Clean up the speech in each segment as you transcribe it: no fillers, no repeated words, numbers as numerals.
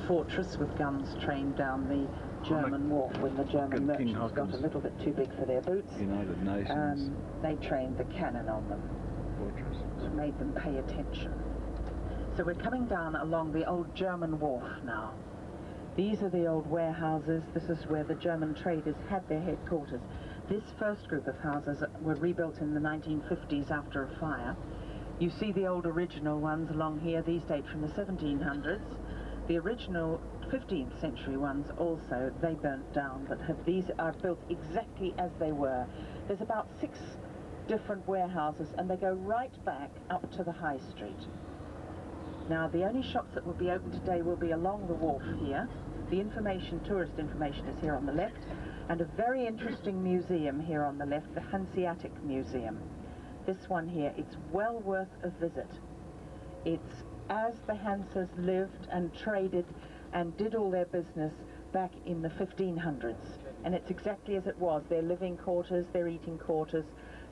fortress with guns trained down the German wharf when the German merchants got a little bit too big for their boots. United Nations. They trained the cannon on them. Fortress. Which made them pay attention. So we're coming down along the old German wharf now. These are the old warehouses. This is where the German traders had their headquarters. This first group of houses were rebuilt in the 1950s after a fire. You see the old original ones along here. These date from the 1700s. The original 15th century ones also, they burnt down, but these are built exactly as they were. There's about 6 different warehouses and they go right back up to the high street. Now the only shops that will be open today will be along the wharf here. The information, tourist information, is here on the left, and a very interesting museum here on the left, the Hanseatic Museum. This one here, it's well worth a visit. It's as the Hanses lived and traded and did all their business back in the 1500s. And it's exactly as it was, their living quarters, their eating quarters,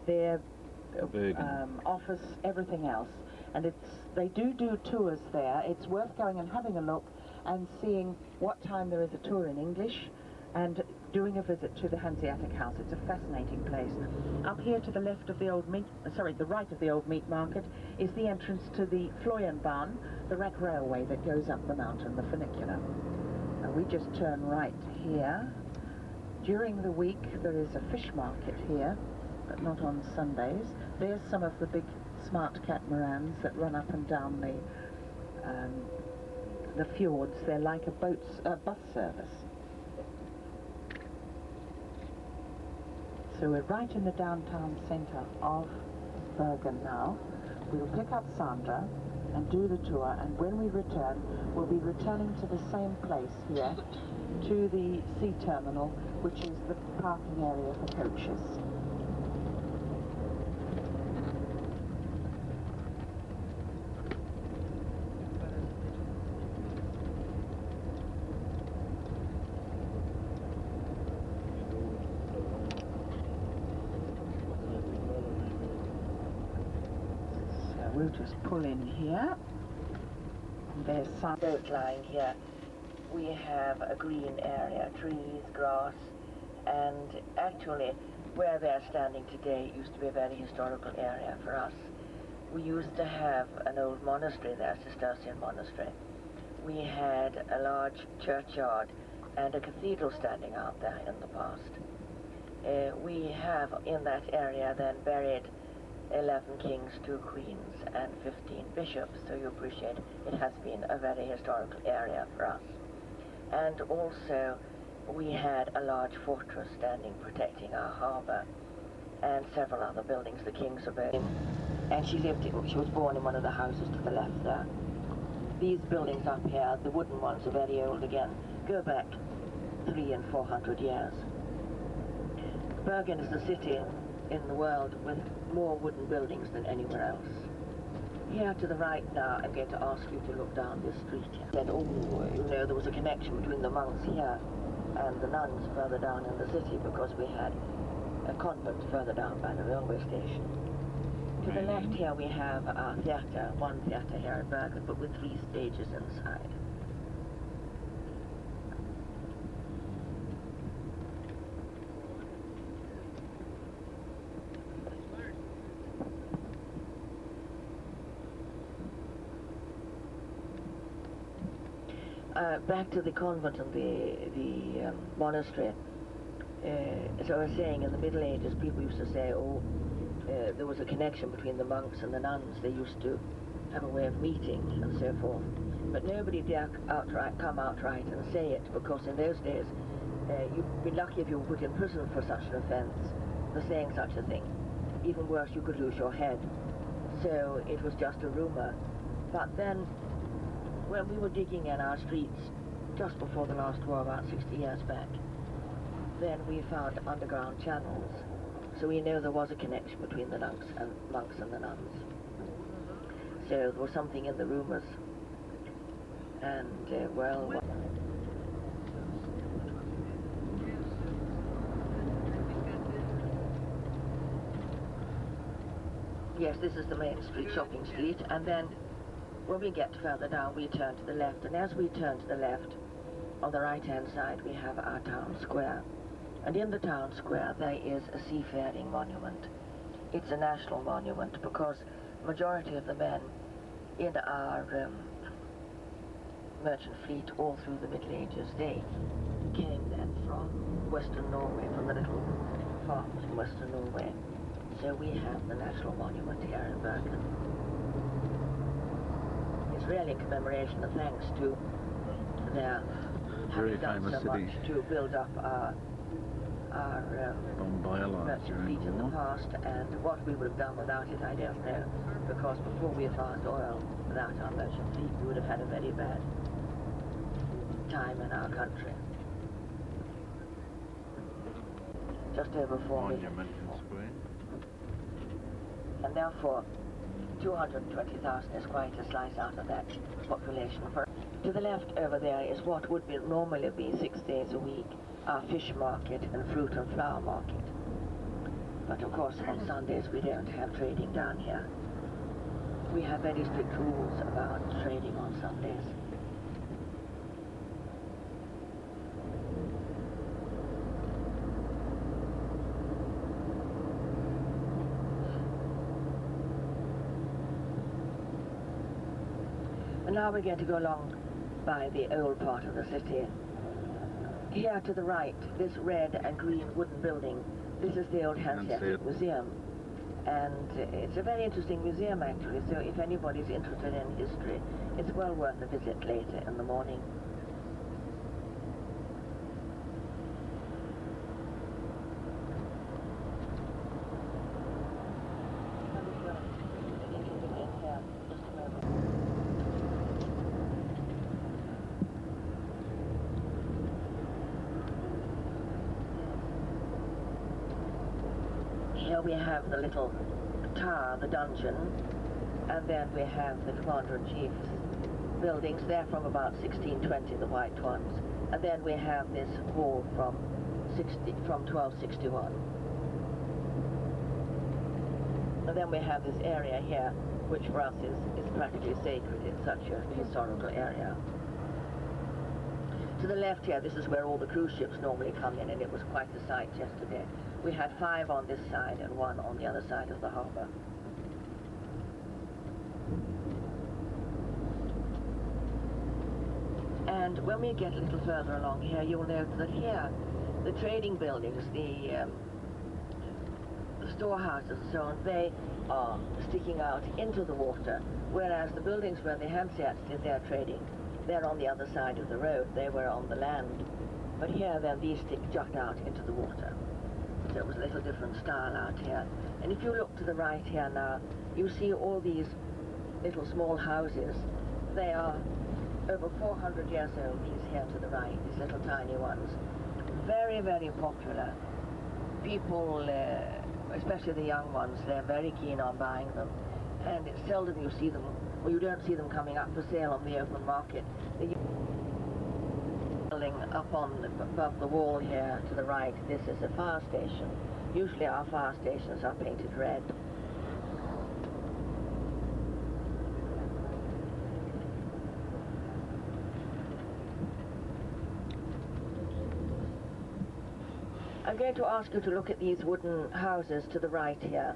their office, everything else. And they do tours there. It's worth going and having a look and seeing what time there is a tour in English and doing a visit to the Hanseatic House. It's a fascinating place. Up here to the left of the old the right of the old meat market is the entrance to the Florianbahn, the rack railway that goes up the mountain, the funicular. We just turn right here. During the week there is a fish market here, but not on Sundays. There's some of the big smart catamarans that run up and down the fjords. They're like a bus service. So we're right in the downtown centre of Bergen now. We'll pick up Sandra and do the tour, and when we return, we'll be returning to the same place here, to the sea terminal, which is the parking area for coaches. We'll just pull in here. There's some boat lying here. We have a green area, trees, grass, and actually where they're standing today used to be a very historical area for us. We used to have an old monastery there, Cistercian monastery. We had a large churchyard and a cathedral standing out there in the past. We have in that area then buried 11 kings, 2 queens, and 15 bishops, so you appreciate it has been a very historical area for us. And also we had a large fortress standing protecting our harbour, and several other buildings the kings were buried in. And she was born in one of the houses to the left there. These buildings up here, the wooden ones, are very old again, go back 300 and 400 years. Bergen is the city in the world with more wooden buildings than anywhere else. Here to the right now, I'm going to ask you to look down this street here. Then, you know, there was a connection between the monks here and the nuns further down in the city, because we had a convent further down by the railway station. To the left here we have our theatre, one theatre here in Bergen, but with 3 stages inside. Back to the convent and the monastery. As I was saying, in the Middle Ages, people used to say, there was a connection between the monks and the nuns. They used to have a way of meeting and so forth. But nobody dare come outright and say it, because in those days, you'd be lucky if you were put in prison for such an offence, for saying such a thing. Even worse, you could lose your head. So it was just a rumour. But then, when we were digging in our streets just before the last war, about 60 years back, then we found underground channels. So we know there was a connection between the monks and the nuns. So there was something in the rumours. And, well... Yes, this is the main street, shopping street, and then when we get further down, we turn to the left, and as we turn to the left, on the right-hand side, we have our town square. And in the town square, there is a seafaring monument. It's a national monument because the majority of the men in our merchant fleet all through the Middle Ages, they came then from Western Norway, from the little farms in Western Norway. So we have the national monument here in Bergen. It's really a commemoration of thanks to their having done so much to build up our merchant fleet in the past, and what we would have done without it, I don't know, because before we found oil, without our merchant fleet, we would have had a very bad time in our country. Just over 4 million people. And therefore, 220,000 is quite a slice out of that population. To the left over there is what would normally be 6 days a week, our fish market and fruit and flower market. But of course on Sundays we don't have trading down here. We have very strict rules about trading on Sundays. And now we're going to go along by the old part of the city. Here to the right, this red and green wooden building, this is the old Hanseatic Museum. And it's a very interesting museum actually, so if anybody's interested in history, it's well worth a visit later in the morning. Here we have the little tower, the dungeon, and then we have the Commander-in-Chief's buildings. They're from about 1620, the white ones. And then we have this hall from 1261. And then we have this area here, which for us is practically sacred. It's such a historical area. To the left here, this is where all the cruise ships normally come in, and it was quite a sight yesterday. We had 5 on this side and 1 on the other side of the harbour. And when we get a little further along here, you'll note that here, the trading buildings, the storehouses and so on, they are sticking out into the water, whereas the buildings where the Hanseats did their trading, they're on the other side of the road. They were on the land. But here, then, these jut out into the water. So it was a little different style out here. And if you look to the right here now, you see all these little small houses. They are over 400 years old, these here to the right, these little tiny ones. Very, very popular. People, especially the young ones, they're very keen on buying them. And it's seldom you see them, or you don't see them coming up for sale on the open market. The building up above the wall here to the right, this is a fire station. Usually our fire stations are painted red. I'm going to ask you to look at these wooden houses to the right here.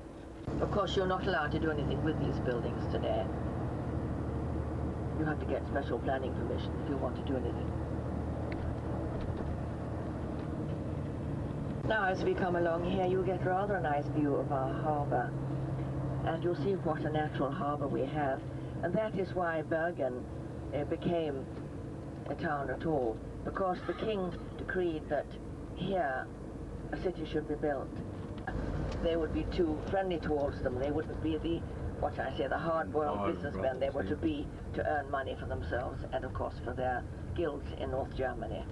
Of course, you're not allowed to do anything with these buildings today. You have to get special planning permission if you want to do anything. Now, as we come along here, you'll get rather a nice view of our harbour. And you'll see what a natural harbour we have. And that is why Bergen became a town at all. Because the king decreed that here a city should be built. They would be too friendly towards them. They wouldn't be the, what I say, the hard-boiled businessmen. They were to be to earn money for themselves and, of course, for their guilds in North Germany.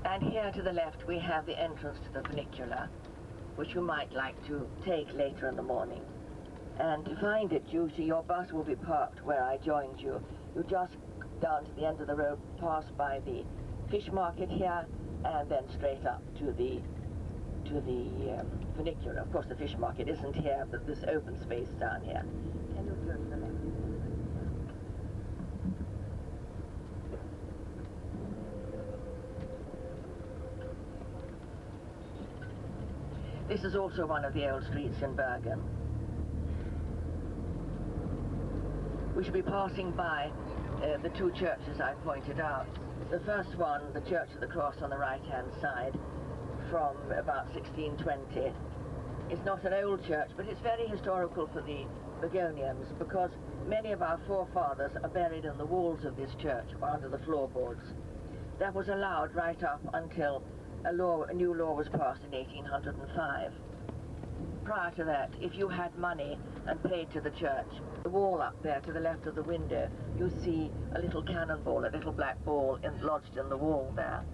And here to the left we have the entrance to the funicular, which you might like to take later in the morning. And to find it, usually your bus will be parked where I joined you. You just down to the end of the road, pass by the fish market here, and then straight up to to the funicular. Of course, the fish market isn't here, but this open space down here. Can you go to the left? This is also one of the old streets in Bergen. We should be passing by the two churches I pointed out. The first one, the Church of the Cross on the right-hand side, from about 1620. It's not an old church, but it's very historical for the Begonians, because many of our forefathers are buried in the walls of this church or under the floorboards. That was allowed right up until a new law was passed in 1805. Prior to that, if you had money and paid to the church, the wall up there to the left of the window, you see a little cannonball, a little black ball lodged in the wall there.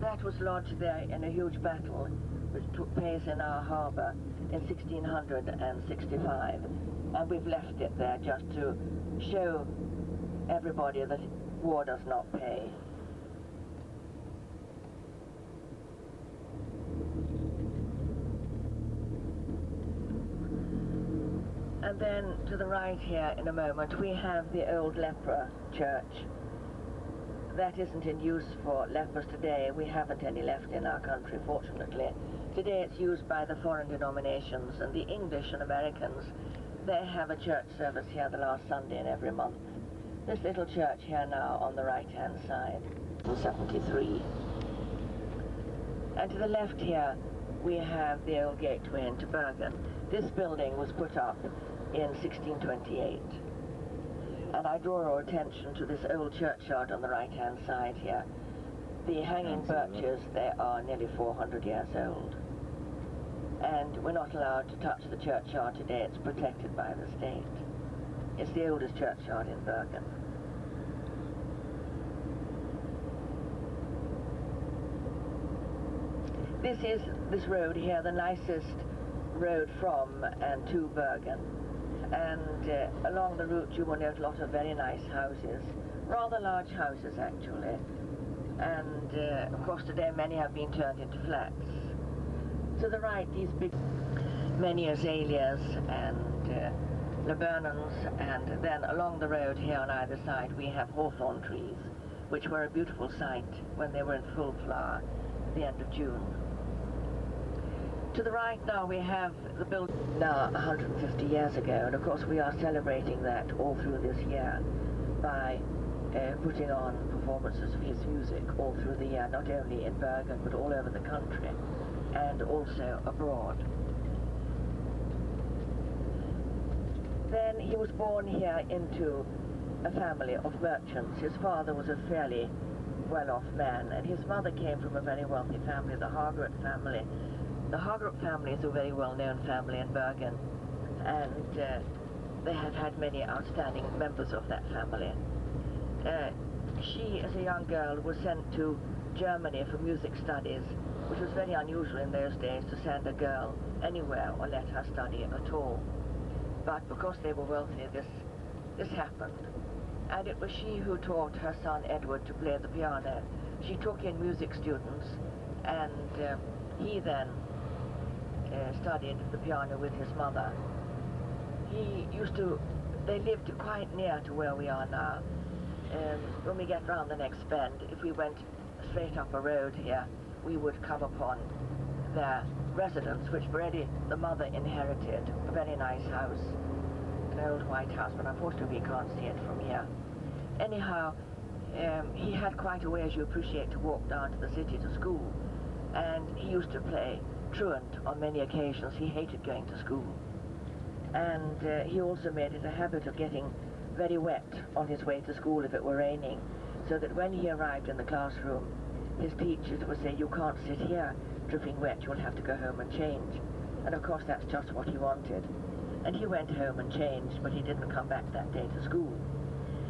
That was lodged there in a huge battle which took place in our harbour in 1665, and we've left it there just to show everybody that war does not pay. And then to the right here in a moment we have the old leper church. That isn't in use for lepers today. We haven't any left in our country, fortunately. Today it's used by the foreign denominations, and the English and Americans, they have a church service here the last Sunday in every month. This little church here now on the right-hand side, 73. And to the left here we have the old gateway into Bergen. This building was put up in 1628. And I draw your attention to this old churchyard on the right-hand side here. The hanging birches, they are nearly 400 years old. And we're not allowed to touch the churchyard today. It's protected by the state. It's the oldest churchyard in Bergen. This is, this road here, the nicest road from and to Bergen. And along the route you will note a lot of very nice houses, rather large houses actually. And of course today many have been turned into flats. To the right, these big, many azaleas and laburnums, and then along the road here on either side we have hawthorn trees, which were a beautiful sight when they were in full flower at the end of June. To the right now we have the building now 150 years ago, and of course we are celebrating that all through this year by putting on performances of his music all through the year, not only in Bergen but all over the country and also abroad. Then he was born here into a family of merchants. His father was a fairly well-off man, and his mother came from a very wealthy family, the Hargrett family. The Hargrett family is a very well-known family in Bergen, and they have had many outstanding members of that family. She, as a young girl, was sent to Germany for music studies, which was very unusual in those days to send a girl anywhere or let her study at all. But because they were wealthy, this happened. And it was she who taught her son Edward to play the piano. She took in music students, and he then studied the piano with his mother. They lived quite near to where we are now. When we get round the next bend, if we went straight up a road here, we would come upon their residence, which Brady, the mother, inherited. A very nice house, an old white house, but unfortunately we can't see it from here. Anyhow, he had quite a way, as you appreciate, to walk down to the city to school, and he used to play truant on many occasions. He hated going to school, and he also made it a habit of getting very wet on his way to school if it were raining, so that when he arrived in the classroom, his teachers would say, "You can't sit here dripping wet, you'll have to go home and change." And of course that's just what he wanted. And he went home and changed, but he didn't come back that day to school.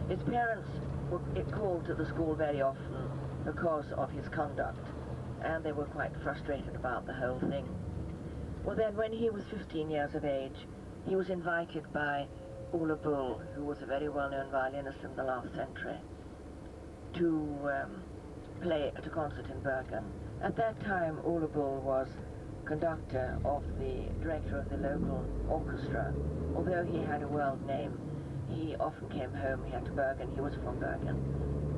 His parents were called to the school very often because of his conduct, and they were quite frustrated about the whole thing. Well then, when he was 15 years of age, he was invited by Ole Bull, who was a very well-known violinist in the last century, to play at a concert in Bergen. At that time, Ole Bull was conductor of the director of the local orchestra. Although he had a world name, he often came home here to Bergen. He was from Bergen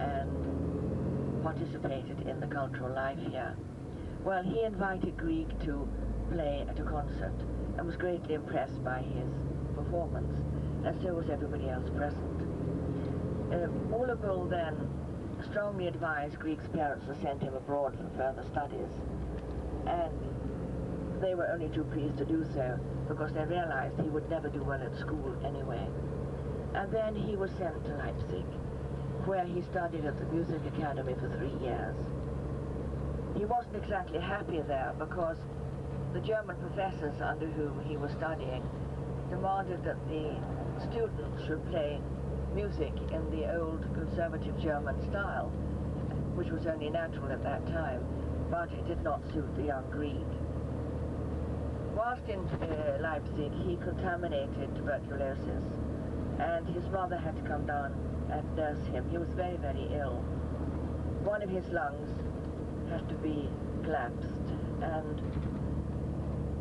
and participated in the cultural life here. Well, he invited Grieg to play at a concert and was greatly impressed by his performance, and so was everybody else present. Ole Bull then strongly advised Grieg's parents to send him abroad for further studies, and they were only too pleased to do so because they realized he would never do well at school anyway. And then he was sent to Leipzig, where he studied at the music academy for 3 years. He wasn't exactly happy there because the German professors under whom he was studying demanded that the students should play music in the old conservative German style, which was only natural at that time, but it did not suit the young Grieg. Whilst in Leipzig, he contaminated tuberculosis, and his mother had to come down and nurse him. He was very, very ill. One of his lungs had to be collapsed, and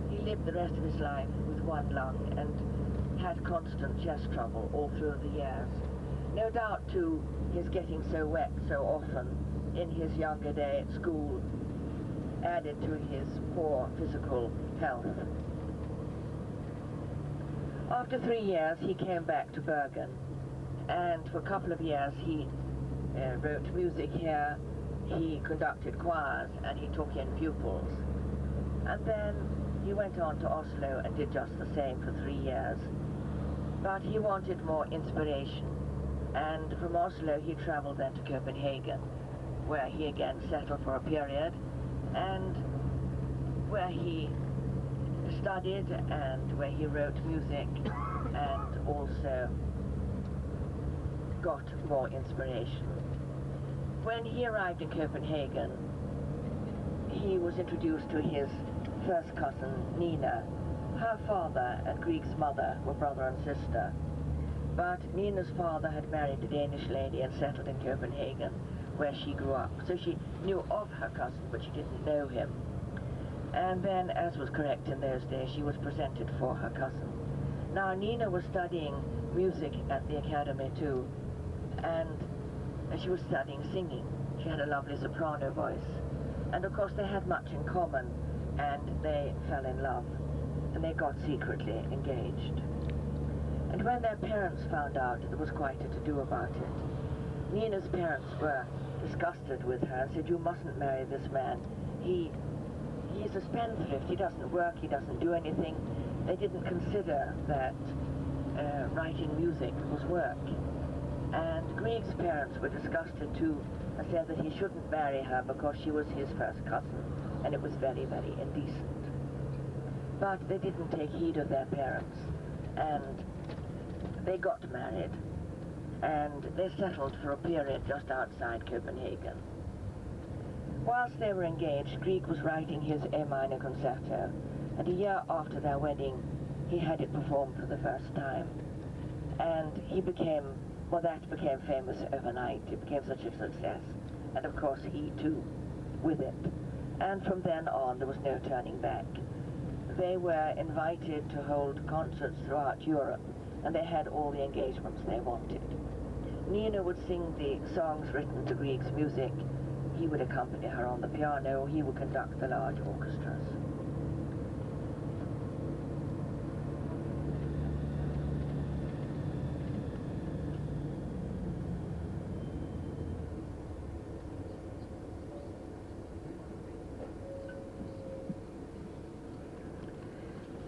he lived the rest of his life with one lung and had constant chest trouble all through the years. No doubt, too, his getting so wet so often in his younger day at school added to his poor physical health. After 3 years, he came back to Bergen, and for a couple of years he wrote music here, he conducted choirs, and he took in pupils. And then he went on to Oslo and did just the same for 3 years. But he wanted more inspiration, and from Oslo he traveled then to Copenhagen, where he again settled for a period, and where he studied and where he wrote music and also got more inspiration. When he arrived in Copenhagen, he was introduced to his first cousin, Nina. Her father and Grieg's mother were brother and sister, but Nina's father had married a Danish lady and settled in Copenhagen, where she grew up. So she knew of her cousin, but she didn't know him. And then, as was correct in those days, she was presented for her cousin. Now, Nina was studying music at the academy too, and she was studying singing. She had a lovely soprano voice. And of course they had much in common, and they fell in love, and they got secretly engaged. And when their parents found out, there was quite a to-do about it. Nina's parents were disgusted with her and said, "You mustn't marry this man. He's a spendthrift, he doesn't work, he doesn't do anything." They didn't consider that writing music was work. And Grieg's parents were disgusted too and said that he shouldn't marry her because she was his first cousin, and it was very, very indecent. But they didn't take heed of their parents, and they got married, and they settled for a period just outside Copenhagen. Whilst they were engaged, Grieg was writing his A minor concerto, and a year after their wedding, he had it performed for the first time. And he became, well, that became famous overnight. It became such a success. And of course, he too, with it. And from then on, there was no turning back. They were invited to hold concerts throughout Europe, and they had all the engagements they wanted. Nina would sing the songs written to Grieg's music. He would accompany her on the piano, he would conduct the large orchestras.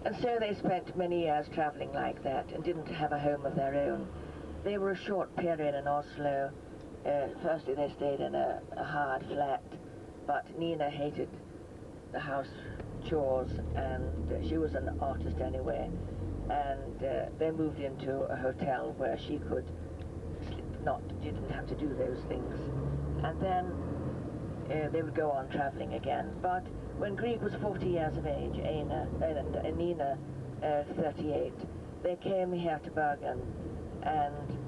And so they spent many years traveling like that and didn't have a home of their own. They were a short period in Oslo. Firstly, they stayed in a hard flat, but Nina hated the house chores, and she was an artist anyway. And they moved into a hotel where she could didn't have to do those things. And then they would go on traveling again. But when Grieg was 40 years of age, Nina 38, they came here to Bergen and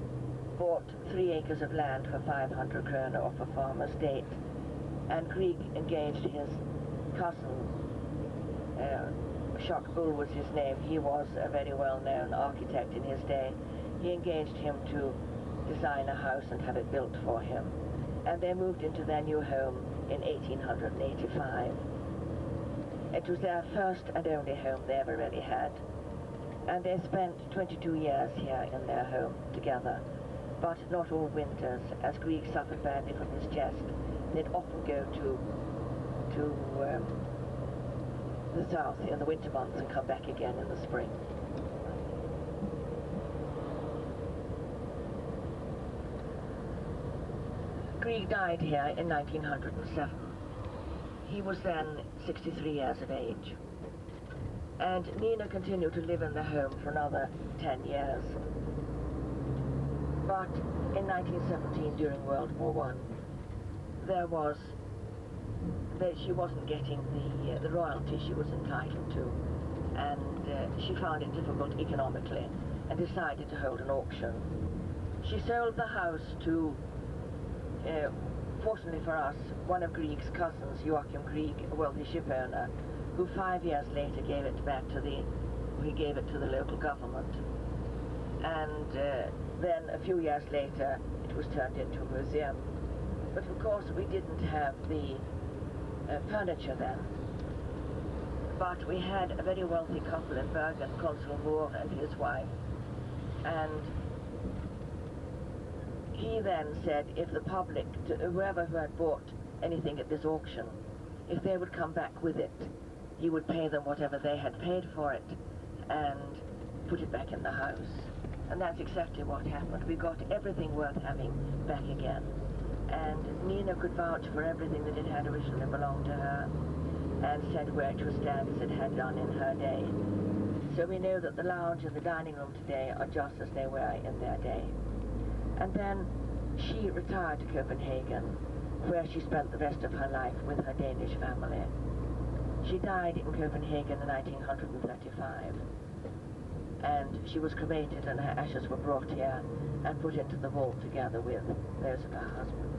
bought 3 acres of land for 500 kroner off a farm estate. And Grieg engaged his cousin Schock Bull was his name. He was a very well-known architect in his day. He engaged him to design a house and have it built for him. And they moved into their new home in 1885. It was their first and only home they ever really had. And they spent 22 years here in their home together. But not all winters, as Grieg suffered badly from his chest. They'd often go to the south in the winter months and come back again in the spring. Grieg died here in 1907. He was then 63 years of age. And Nina continued to live in the home for another 10 years. But in 1917, during World War I, she wasn't getting the royalty she was entitled to, and she found it difficult economically and decided to hold an auction. She sold the house to, fortunately for us, one of Grieg's cousins, Joachim Grieg, a wealthy ship owner, who 5 years later gave it back to the local government. And then a few years later, it was turned into a museum. But of course, we didn't have the furniture then. But we had a very wealthy couple in Bergen, Consul Moore and his wife. And he then said if the public, whoever who had bought anything at this auction, if they would come back with it, he would pay them whatever they had paid for it and put it back in the house. And that's exactly what happened. We got everything worth having back again. And Nina could vouch for everything that it had originally belonged to her and said where it would stand as it had done in her day. So we know that the lounge and the dining room today are just as they were in their day. And then she retired to Copenhagen, where she spent the rest of her life with her Danish family. She died in Copenhagen in 1935. And she was cremated and her ashes were brought here and put into the vault together with those of her husband.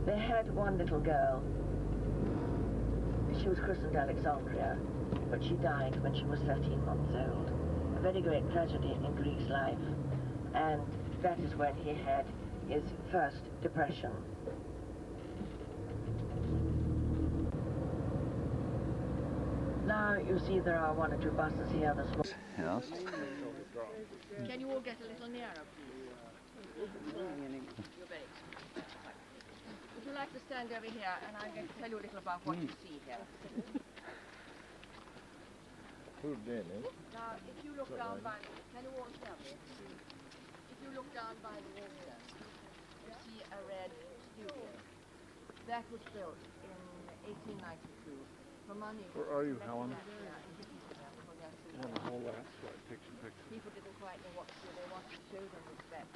They had one little girl. She was christened Alexandria, but she died when she was 13 months old. A very great tragedy in Grieg's life, and that is when he had his first depression. Now you see there are one or two buses here this morning. Yes. Can you all get a little nearer, please? You're very Would you like to stand over here and I'm going to tell you a little about what you see here? Now, if you look down by, can you all tell me? If you look down by the water, you see a red studio. That was built in 1892 for money. Where are you, Helen? People didn't quite know what to do. They wanted to show them respect.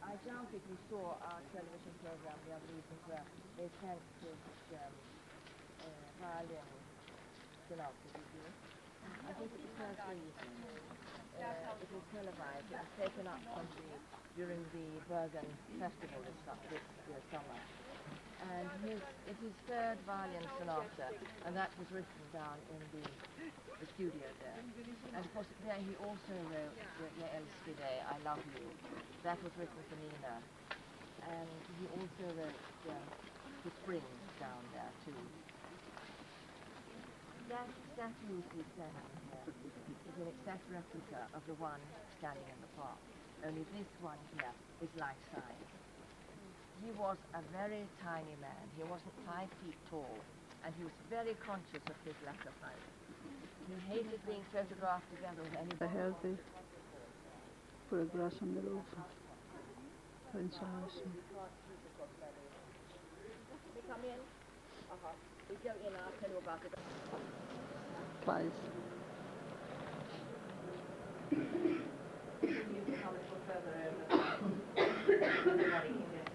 I doubt if you saw our television program the other evening where they sent this violin sonata, did you? I think it was Thursday evening. It was televised. It was taken up during the Bergen Festival this summer. And it's his third violin sonata, and that was written down in the studio there. And of course there he also wrote Je elsker dig, I love you. That was written for Nina. And he also wrote The Spring down there too. That statue you see standing here is an exact replica of the one standing in the park. Only this one here is life-size. He was a very tiny man. He wasn't 5 feet tall, and he was very conscious of his lack of height. He hated being photographed together with anybody. A healthy put a grass on the roof. Insulation. We come in. We go in. I'll tell you about it. Twice. You can come a little further over. Everybody can get in.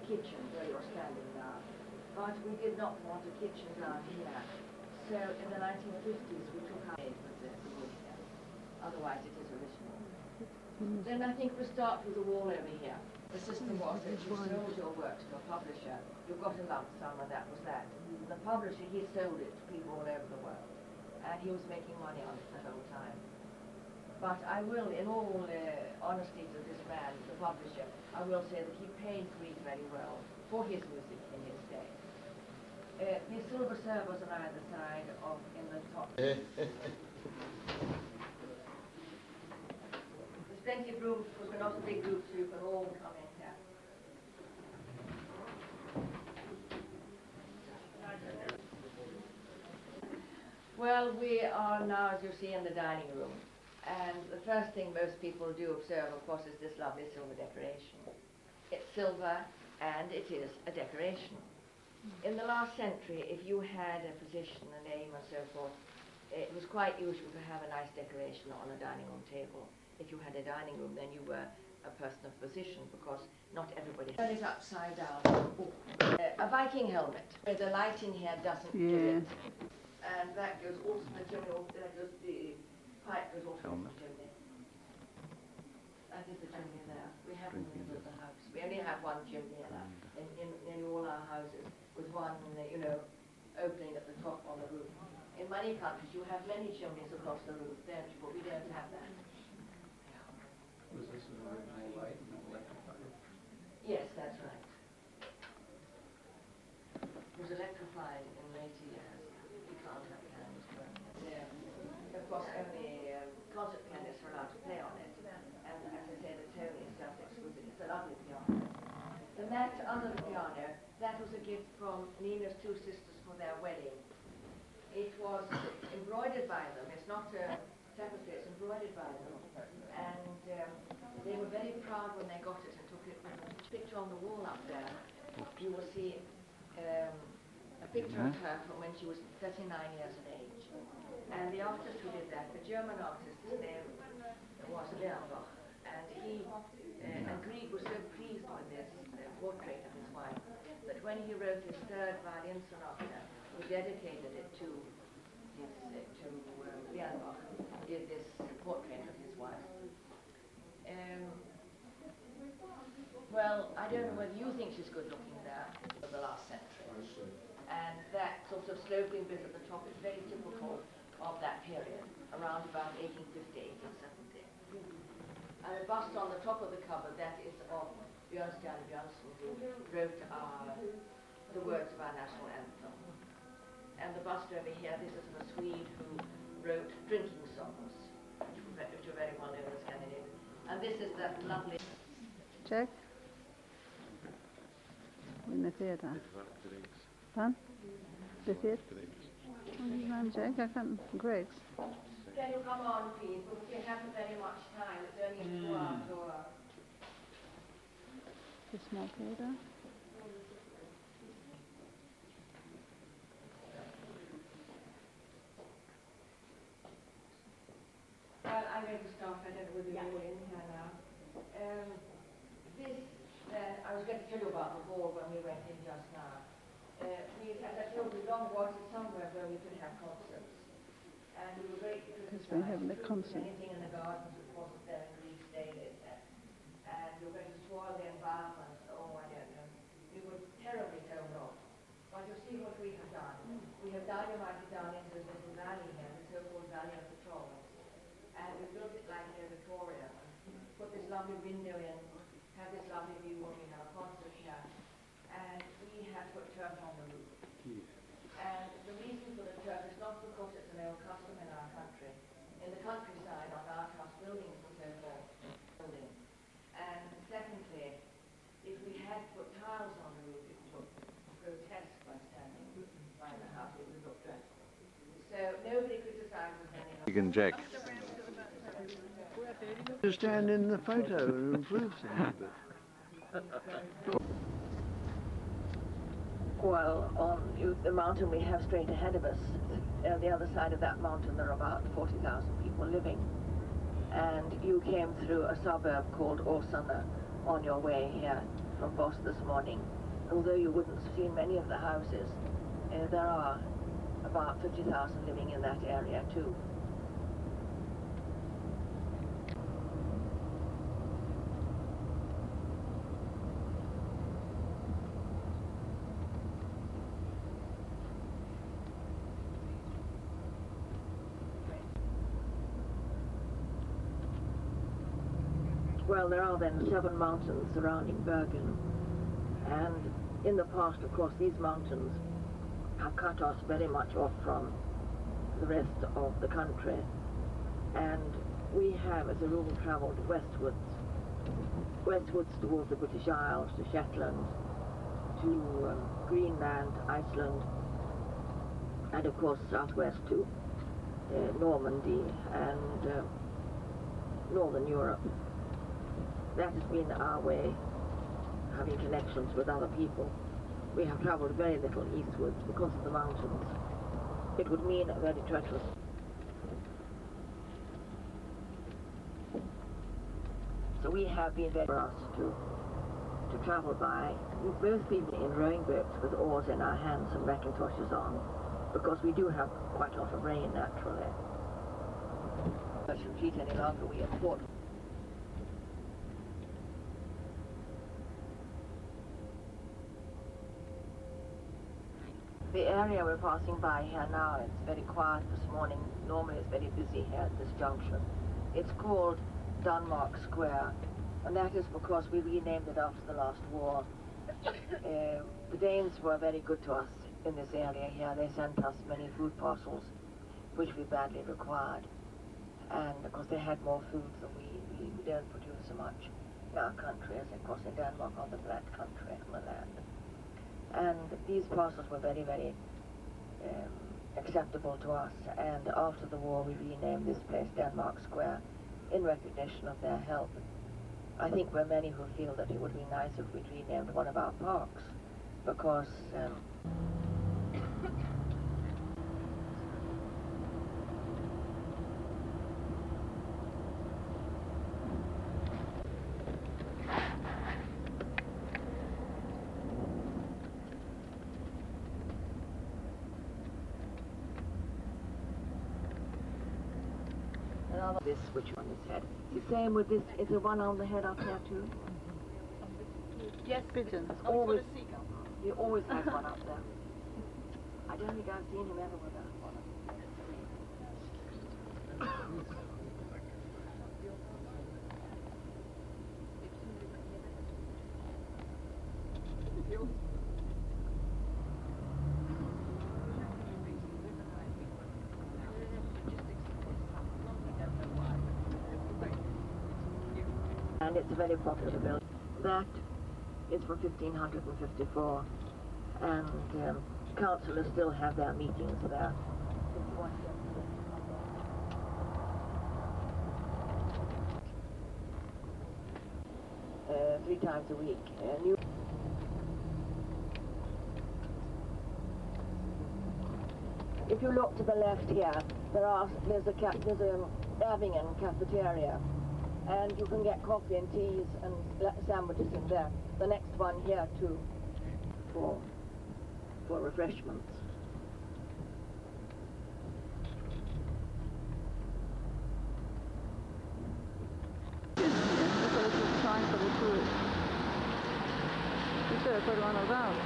kitchen where you're standing now. But we did not want a kitchen down here. So in the 1950s we took out the wood here. Otherwise it is original. Then I think we start with the wall over here. The system was that you sold your work to a publisher. You got a lump sum and that was that. The publisher, he sold it to people all over the world. And he was making money on it the whole time. But I will, in all honesty to this man, the publisher, I will say that he paid Grieg very well for his music in his day. The silver servers on either side of in the top. There's plenty of room because we're not a big group, so you can all come in here. Well, we are now, as you see, in the dining room. And the first thing most people do observe, of course, is this lovely silver decoration. It's silver, and it is a decoration. In the last century, if you had a position, a name, and so forth, it was quite usual to have a nice decoration on a dining room table. If you had a dining room, then you were a person of position, because not everybody had it upside down. A Viking helmet, where the light in here doesn't do it. And that goes also to the chimney, that goes the pipe goes also to the chimney. That is the chimney there. We have in the middle of the house. We only have one chimney in all our houses, with one, opening at the top on the roof. In many countries you have many chimneys across the roof, don't you? But we don't have that. Was this an original light and electrified? Yes, that's right. It was electrified in later years. You can't have candles burning. Of course, only concert pianists are allowed to play on it. And as I say, the tone is just exquisite. It's a lovely piano. The mat under the piano, that was a gift from Nina's two sisters for their wedding. It was embroidered by them. It's not a tapestry, it's embroidered by them. And they were very proud when they got it and took it with them. Picture on the wall up there, you will see a picture of her from when she was 39 years of age. And the artist who did that, the German artist, his name was Leonbach. And he, and Grieg was so pleased with this portrait of his wife that when he wrote his third violin sonata, he dedicated it to Leonbach, did this portrait of his wife. Well, I don't know whether you think she's good looking there, of the last century. And that sort of sloping bit at the top is very typical of that period, around about 1850, 1870. And a bust on the top of the cupboard, that is of Björnstjerne Björnsson, who wrote the words of our national anthem. And the bust over here, this is of a Swede who wrote drinking songs, which are very well known in Scandinavia. And this is that lovely... Jack? Ungefär. Wann? Befehl? Nein, Jack, I can't. Greg's. Can you come on, please? Because we haven't very much time. It's only 2 hours. The small Peter. Well, I'm going to start. I don't know whether you're all in here now. I was going to tell you about the hall when we went in just now. We had, as I told you, long was somewhere where we could have concerts. And we were very Because we're having a concert. Anything in the gardens that wasn't there in Greece, they did that. And we were going to spoil the environment. Oh, I don't know. We were terribly told off. But you see what we have done. We have dynamited down into this little valley here, the so-called Valley of the Trolls. And we built it like near Victoria. Put this lovely window in, have this lovely view when we have a concert here. And we have put turf on the roof. And the reason for the turf is not because it's an old custom in our country. In the countryside, on outhouse buildings and so forth, and secondly, if we had put tiles on the roof, it would look grotesque by standing by the house. It would look dreadful. So nobody criticizes anyone. You can Jack. To stand in the photo and improve something. Well, on the mountain we have straight ahead of us, on the other side of that mountain there are about 40,000 people living. And you came through a suburb called Åsarna on your way here. from Voss this morning. Although you wouldn't have seen many of the houses, there are about 50,000 living in that area too. Well, there are then 7 mountains surrounding Bergen, and in the past, of course, these mountains have cut us very much off from the rest of the country, and we have, as a rule, travelled westwards towards the British Isles, to Shetland, to Greenland, Iceland, and of course southwest to Normandy and Northern Europe. That has been our way, having connections with other people. We have travelled very little eastwards because of the mountains. It would mean a very treacherous. So we have been very for us to travel by, most people in rowing boats with oars in our hands and Macintoshes on, because we do have quite a lot of rain naturally. But shouldn't cheat any longer, we have fought. The area we're passing by here now, it's very quiet this morning. Normally it's very busy here at this junction. It's called Denmark Square, and that is because we renamed it after the last war. The Danes were very good to us in this area here. They sent us many food parcels, which we badly required. And of course they had more food than we don't produce so much in our country, as of course in Denmark on the flat country on the land. And these parcels were very, very acceptable to us. And after the war, we renamed this place Denmark Square in recognition of their help. I think there are many who feel that it would be nice if we'd renamed one of our parks, because this switch on his head. It's the same with this. Is there one on the head up there too? Yes, pigeons. Always, he always has one up there. I don't think I've seen him ever with that one. And it's a very popular building. That is from 1554, and councillors still have their meetings there. 3 times a week. If you look to the left here, there's a Ervingen cafeteria. And you can get coffee and teas and sandwiches in there. The next one here too, for refreshments. That's a little sign for the tourists. You should have put one of those.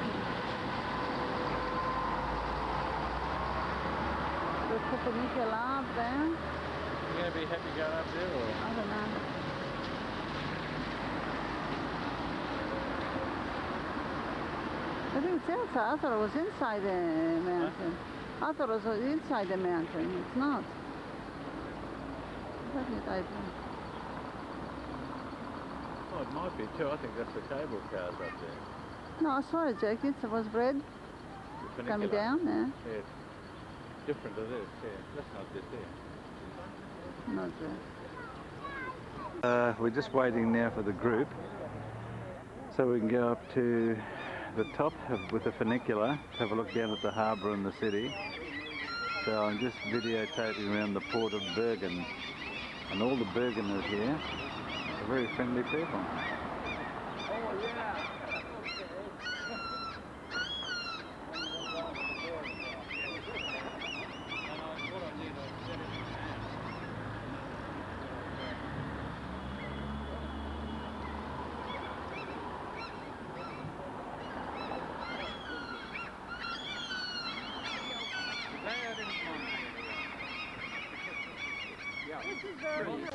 The Puppenickel up there. You going to be happy going up there, or? I don't know. I think it's outside. I thought it was inside the mountain. Huh? I thought it was inside the mountain. It's not. Oh, it might be too. I think that's the cable cars up there. No, I saw it, Jackie. It was red coming down there. Yeah. Different to this, yeah. That's not this here. Not there. We're just waiting now for the group so we can go up to the top with the funicular to have a look down at the harbour and the city. So I'm just videotaping around the port of Bergen, and all the Bergeners here are very friendly people. Oh yeah!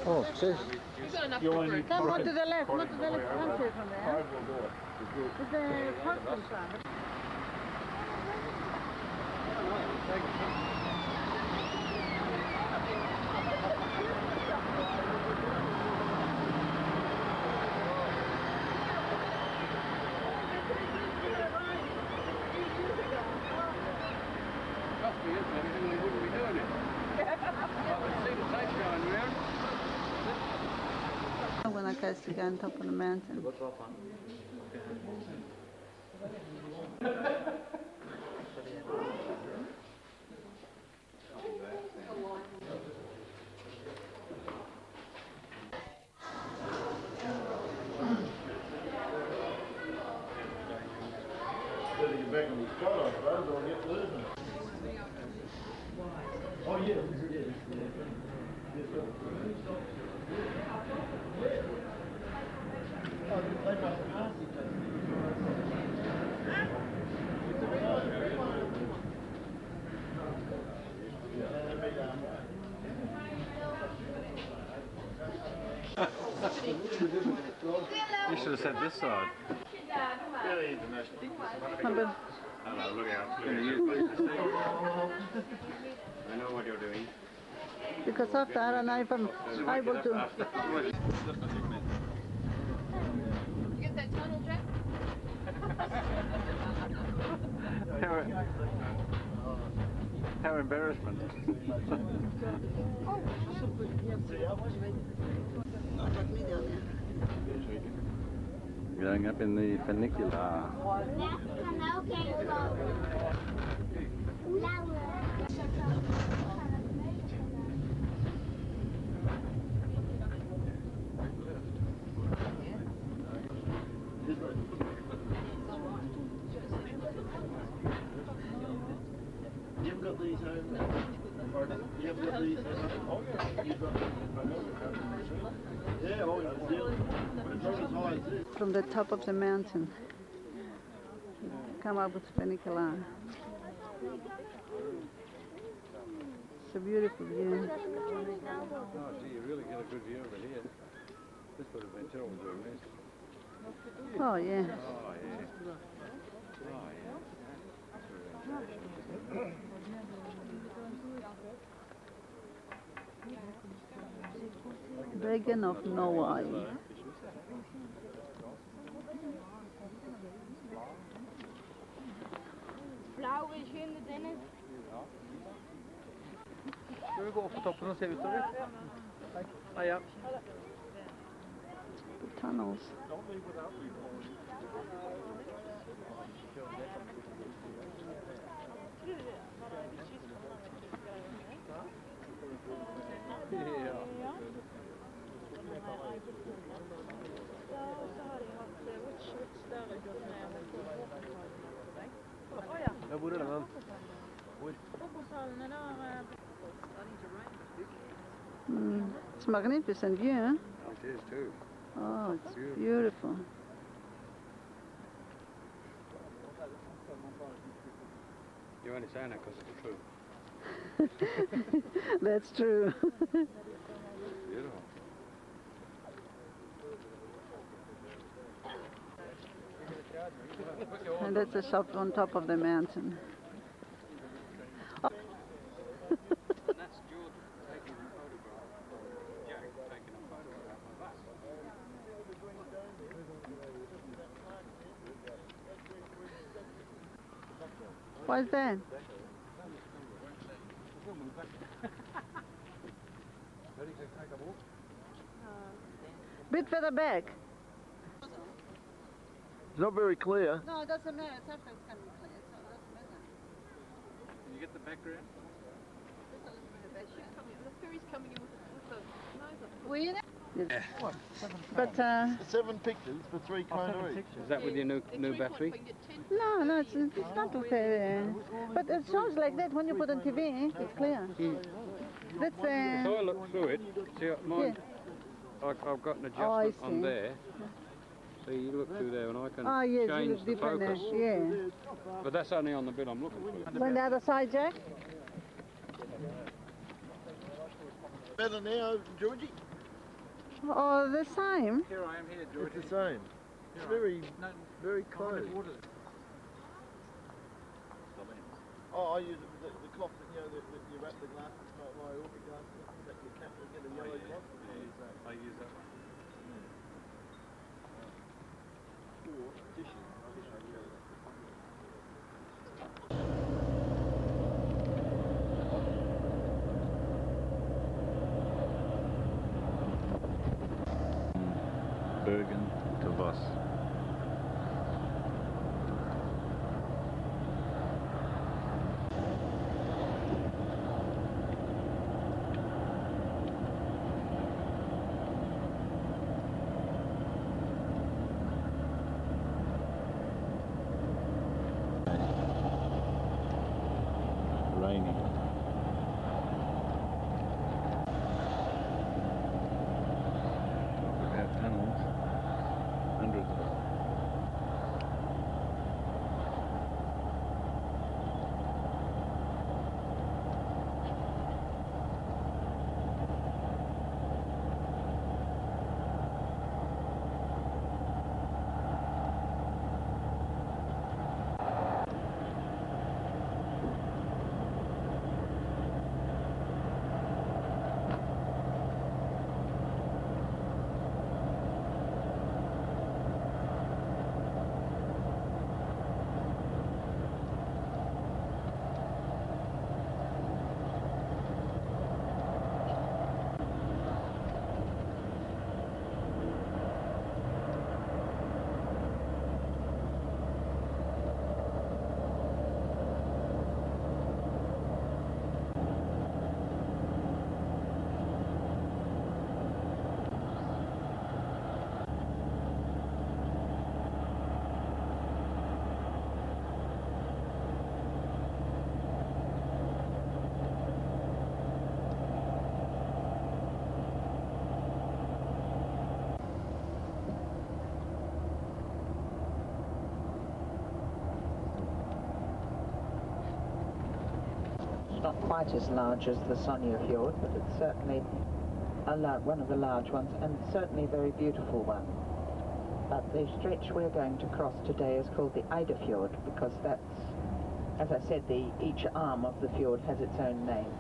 Oh, sis. Come on to the left, not to the left. Can't see it from there. It's the parking side. Must be, isn't it? Anyone wouldn't be doing it. I can see the tape going round. When I cast to go on top of the mountain. You should have said this side. Remember, Hello, look out. I know what you're doing. because after I don't know if I'm able to. You get that tunnel, Jack? How embarrassment. Going up in the funicular. You've got these home now? Pardon? You haven't got these home? Oh, yeah. You've got yeah, oh, it's not as high as this. From the top of the mountain. Come up with funicular. It's a beautiful view. Oh, gee, you really get a good view over here. This would have been terrible doing this. Oh yeah. Oh, yeah. Oh, yeah. Vegan of Norway. Blauwe schöne Dennis. Skal vi gå opp på toppen og se utover? Hei, ja. The tunnels. Ja, hvor er den? It's magnificent view, huh? It is too. Oh, it's beautiful. You're only saying that because it's true. That's true. Beautiful. And that's a shop on top of the mountain. Oh. And that's Georgie taking a photograph. Jack taking a photograph of us. What's that? Ready to take a walk? Bit further back. It's not very clear. No, it doesn't matter. It's after it's coming clear, so it doesn't matter. Can you get the background? The ferry's coming in with the Were you there? Yes. What? But 7 pictures for 3 calories. Is that with your new battery? no, it's not okay. But it shows like that when you put on TV. It's clear. That's So I look through it. See, mine, I've got an adjustment on see. there. So you look through there and I can yes, you change look the different focus. there. Yeah. But that's only on the bit I'm looking for. On the other side, Jack? better now, Georgie? Oh, the same. Here I am here, Georgie. It's the same. It's very, very close. Oh, I use the cloth that, you know, that you wrap the glass, my orchid glass, that you cap, you get a yellow cloth. I use that one. Or tissue. Bergen to Voss. Raining. We have tunnels, hundreds of them. Not quite as large as the Sonia Fjord, but it's certainly one of the large ones, and certainly a very beautiful one. But the stretch we're going to cross today is called the Ida Fjord, because that's, as I said, each arm of the fjord has its own name.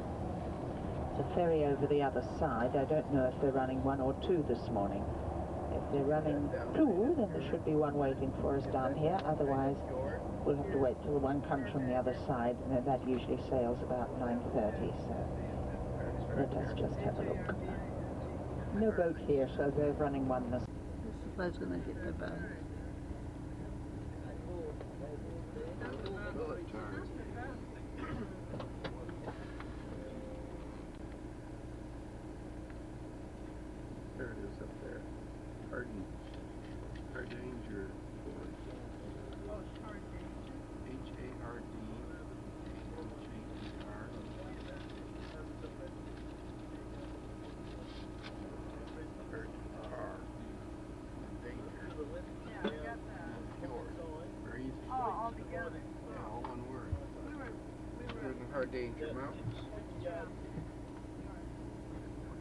It's a ferry over the other side. I don't know if they're running one or two this morning. If they're running two, then there should be one waiting for us down here. Otherwise, we'll have to wait till the one comes from the other side, and that usually sails about 9:30, so let us just have a look. No boat here, so they're running one this. I was going to hit the boat. There it is up there. Hardanger. H-A-R-D. Hardanger Mountains.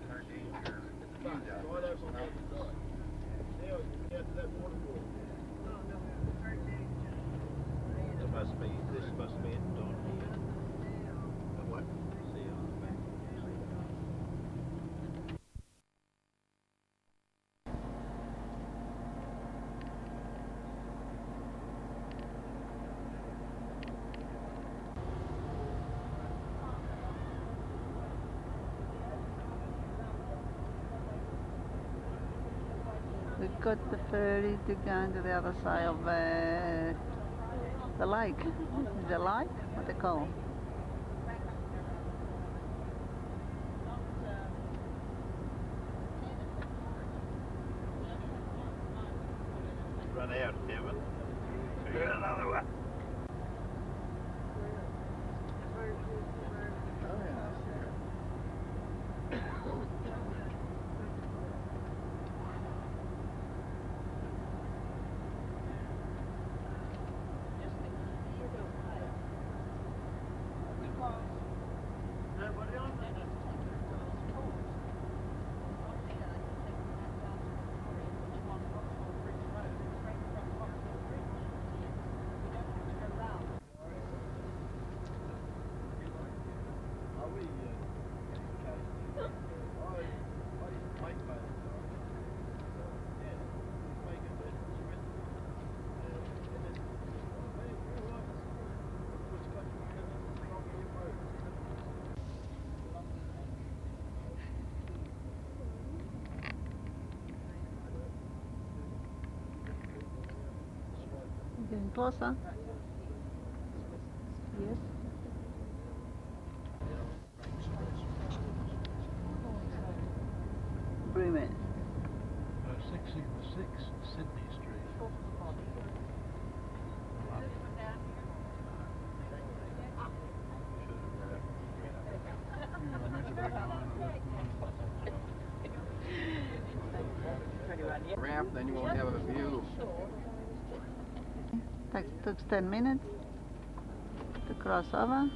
Hardanger. This must be it, don't it? What? See on the back. We've got the ferry to go to the other side of the lake. Is it a lake? What they call? Run out, Devin. Get another one. closer. Yes. Bremen. 666 Sydney Street. Ramp, then you won't have a view. Took 10 minutes to cross over.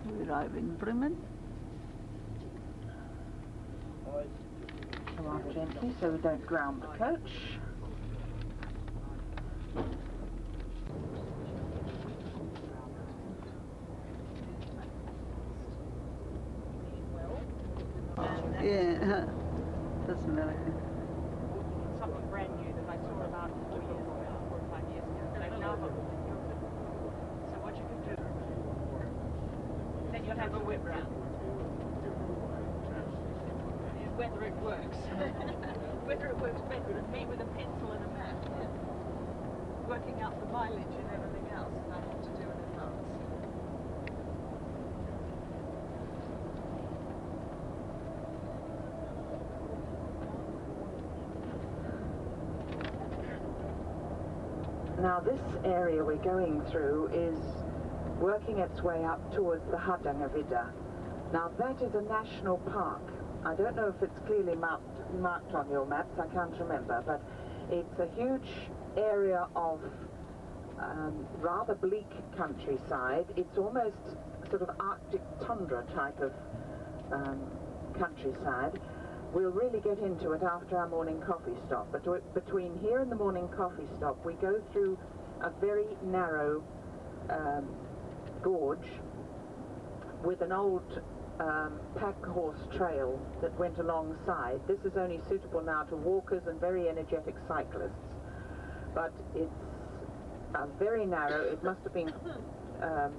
We arrive in Bremen. Come on gently so we don't ground the coach. Yeah, doesn't matter. Something brand new that I saw about 4 years ago, 4 or 5 years ago. They've now got so what you can do, then you'll have a whip round. Whether it works. Whether it works better than me with a pencil and a map. Working out the mileage and everything else that I have to do in advance. Now this area we're going through is working its way up towards the Hardangervidda. Now that is a national park. I don't know if it's clearly marked on your maps, I can't remember, but it's a huge area of rather bleak countryside. It's almost sort of Arctic tundra type of countryside. We'll really get into it after our morning coffee stop, but between here and the morning coffee stop we go through a very narrow gorge with an old pack horse trail that went alongside. This is only suitable now to walkers and very energetic cyclists, but it's very narrow. It must have been a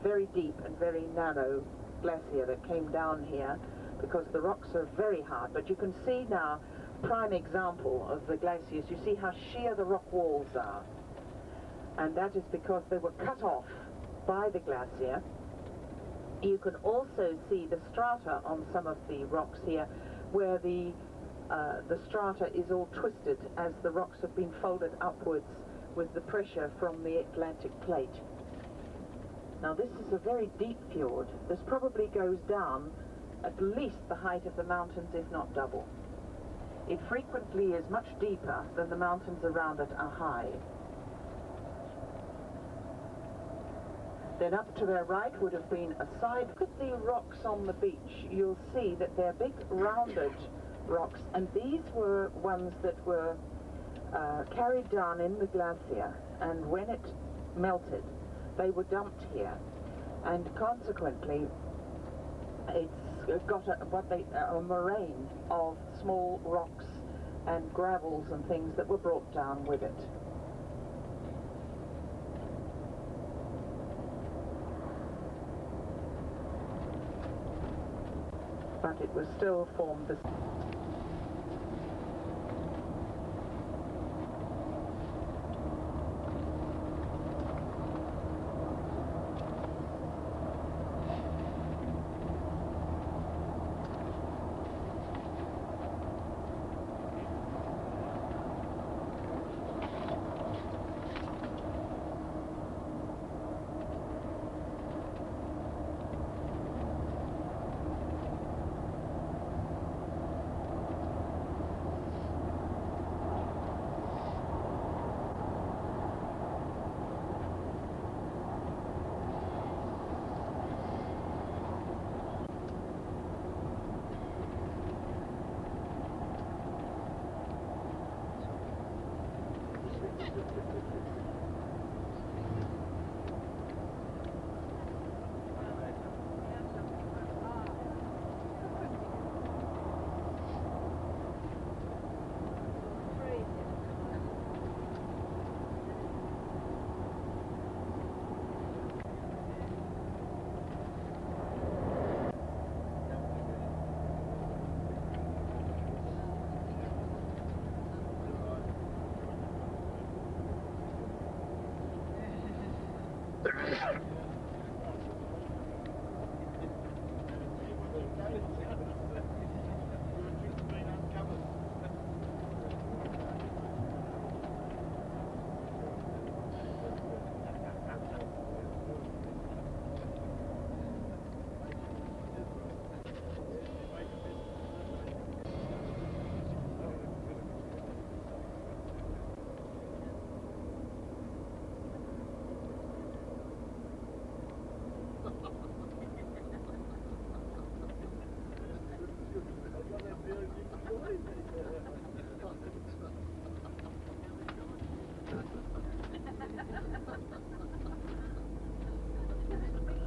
very deep and very narrow glacier that came down here, because the rocks are very hard. But you can see now, prime example of the glaciers, you see how sheer the rock walls are, and that is because they were cut off by the glacier. You can also see the strata on some of the rocks here, where the strata is all twisted as the rocks have been folded upwards with the pressure from the Atlantic plate. Now this is a very deep fjord. This probably goes down at least the height of the mountains, if not double. It frequently is much deeper than the mountains around it are high. Then up to their right would have been a side. Look at the rocks on the beach. You'll see that they're big rounded rocks, and these were ones that were carried down in the glacier, and when it melted they were dumped here, and consequently it's got a moraine of small rocks and gravels and things that were brought down with it. But it was still formed this.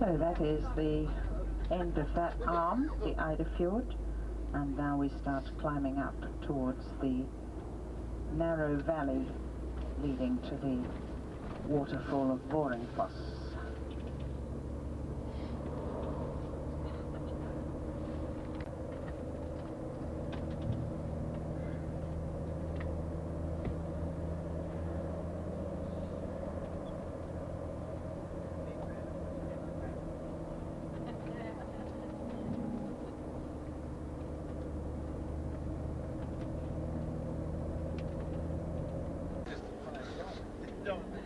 So that is the end of that arm, the Ida Fjord, and now we start climbing up towards the narrow valley leading to the waterfall of Boringfoss.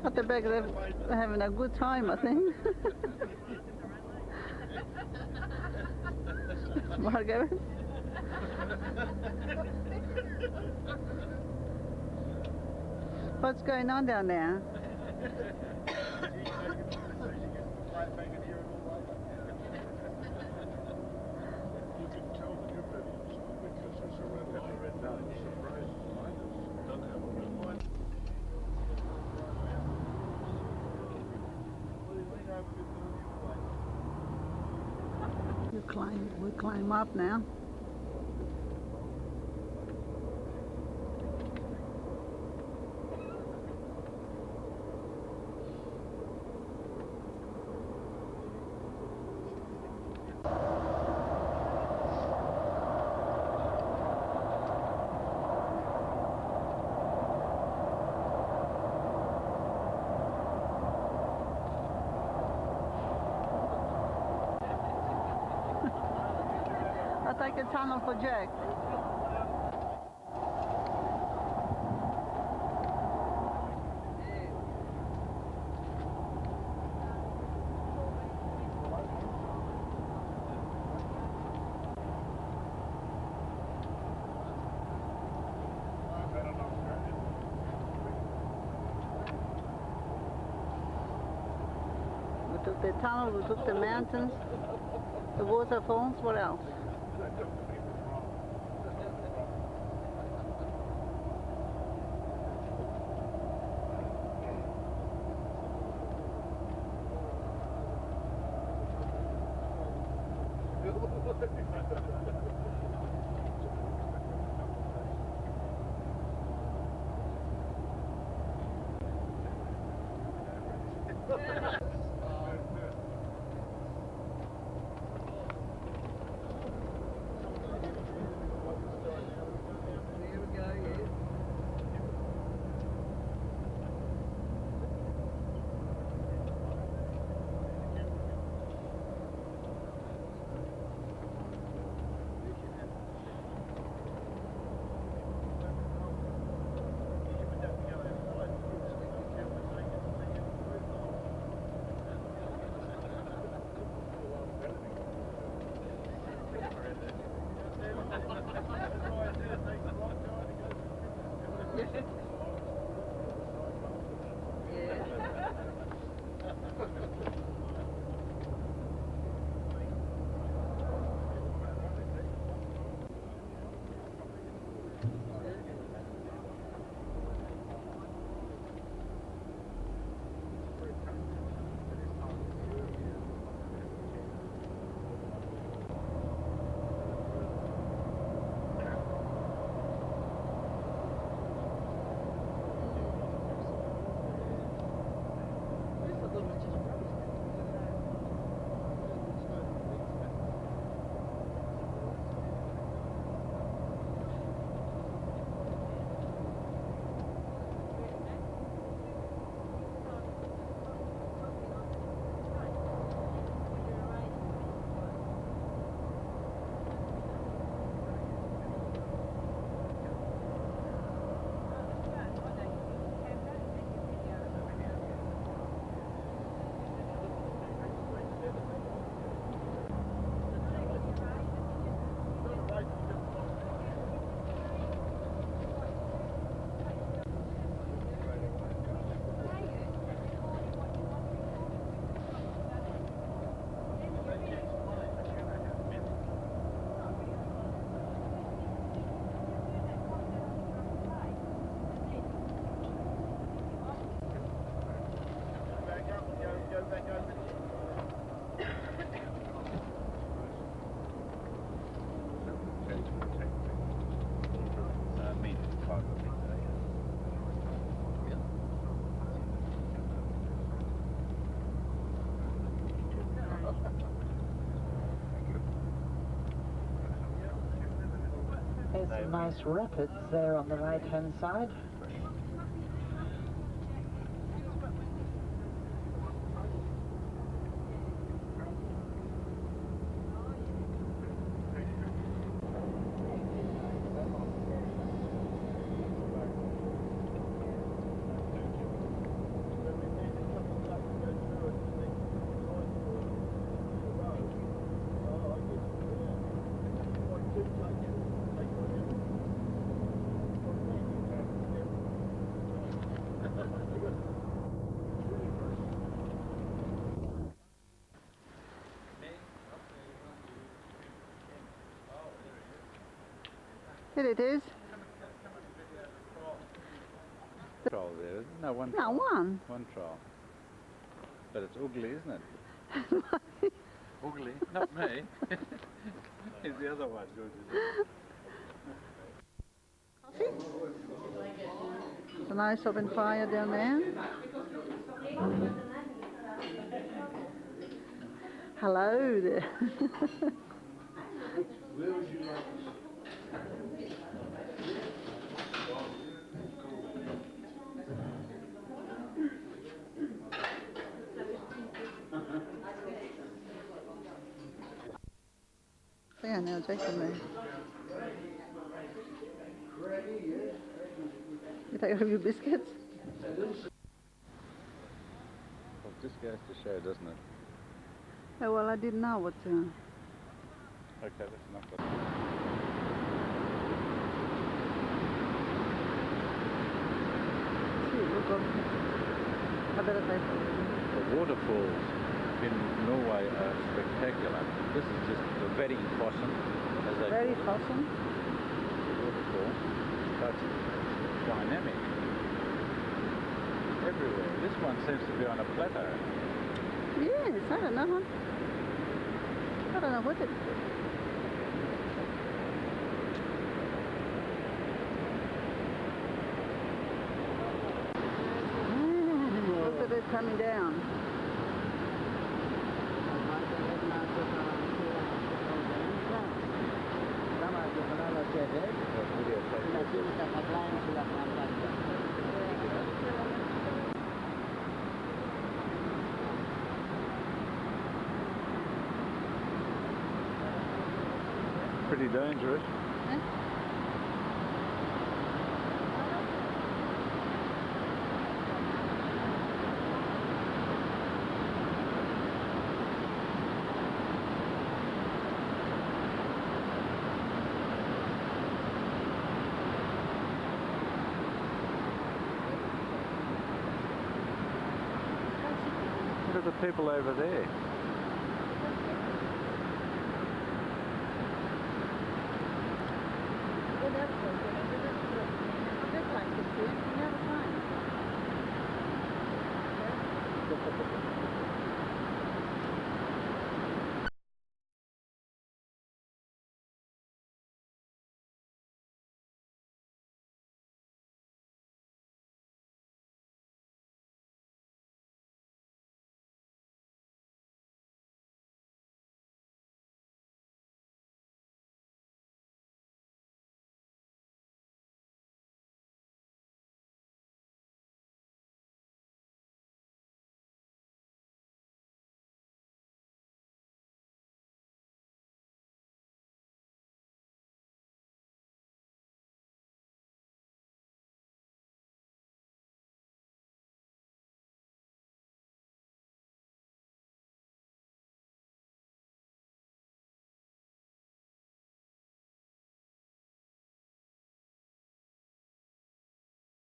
At the back they're having a good time, I think. Margaret? What's going on down there? We climb up now. I'll take a tunnel for Jack. We took the tunnel, we took the mountains, the waterfalls, what else? Some nice rapids there on the right-hand side. Here it is. Troll there, isn't it? No, one No, troll. one. One troll. But it's ugly, isn't it? Ugly? Not me. He's the other one, Georgie. It's a nice open fire down there. Hello there. Yeah, now Jason there. You take all your biscuits? Well, it just goes to show, doesn't it? Oh, well, I didn't know what to... Okay, that's enough. See, look up. I better take it. The waterfalls in Norway are spectacular. This is just the Vetting Fossen, as they Very call it. Fossen. Waterfall. That's dynamic. Everywhere. This one seems to be on a plateau. Yes, I don't know. I don't know what it is. Look at it coming down. Pretty dangerous. Look at the people over there.